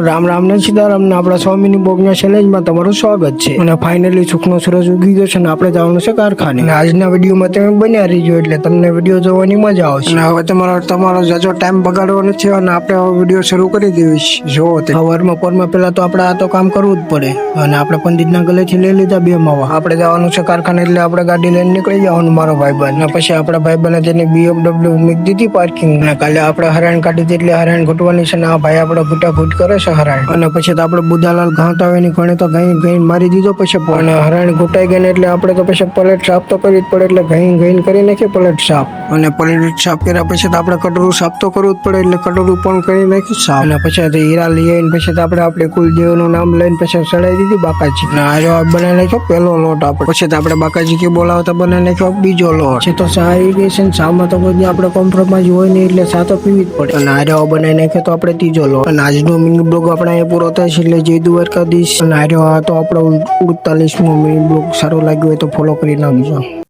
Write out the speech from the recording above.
રામ રામ ને સીતારામ ને આપણા સ્વામીની બોગના ચેલેન્જમાં તમારું સ્વાગત છે અને ફાઇનલી સુખનો સૂરજ ઉગી ગયો છે અને આપણે જવાનું છે કારખાને અને આજના વિડીયોમાં તમે બન્યા રહીજો એટલે તમને વિડીયો જોવાની મજા આવશે અને હવે તમારો જાજો ટાઈમ બગાડવાનો છે અને આપણે હવે વિડીયો શરૂ કરી દેવી છે. જો સવારમાં પોરમાં પહેલા તો આપણે આ તો કામ કરવું જ પડે અને આપણે પંડિતના ગલેથી લઈ લીધા 2 માવા. આપણે જવાનું છે કારખાને એટલે આપણે ગાડી લઈને નીકળી જવાનું મારો ભાઈબંધ અને પછી આપણા ભાઈબંધે તેની BMW મૂકી દીધી પાર્કિંગ અને કાલે આપણે હરાણ કાઢી દીધી એટલે હરાણ ઘૂંટવાની છે ને આ ભાઈ આપણે ઘૂંટાઘૂંટ કરે છે હરાણ અને પછી તો આપણે બુધાલાલ ઘાતા હોય ની ઘણે તો ઘઈ મારી દીધો પછી અને હરાણ ઘૂંટાઈ ગઈ ને એટલે આપણે તો પછી પ્લેટ સાફ તો કરવી જ પડે એટલે ઘઈ કરી નાખી પ્લેટ સાફ અને પ્લેટ સાફ કર્યા પછી તો આપણે કટોરું સાફ તો કરવું જ પડે એટલે કટોરું પણ કરી નાખી સાફ અને પછી તો હીરા લઈ આવીને પછી તો આપણે કુલદેવનું નામ લઈને પછી ચડાવી દીધી બાકાજી અને આ બનાવી નાખ્યો પહેલો લોટ આપણે પછી તો આપણે બાકાજી કે બોલાવતા બનાવી નાખ્યો બીજો લોટ છે તો ચા આવી ગઈ છે ને ચામાં તો કોઈ આપણે કોમ્પ્રોમાઇઝ હોય નહીં એટલે ચા તો પીવી જ પડે અને આર્યો બનાવી નાખ્યો તો આપણે ત્રીજો લોટ અને આજનો મિની બ્લોગ આપણે અહીંયા પૂરો થાય છે એટલે જય દ્વારકાધીશ અને આર્યો તો આપણો 48મો મિની બ્લોગ સારો લાગ્યો હોય તો ફોલો કરી નાખજો.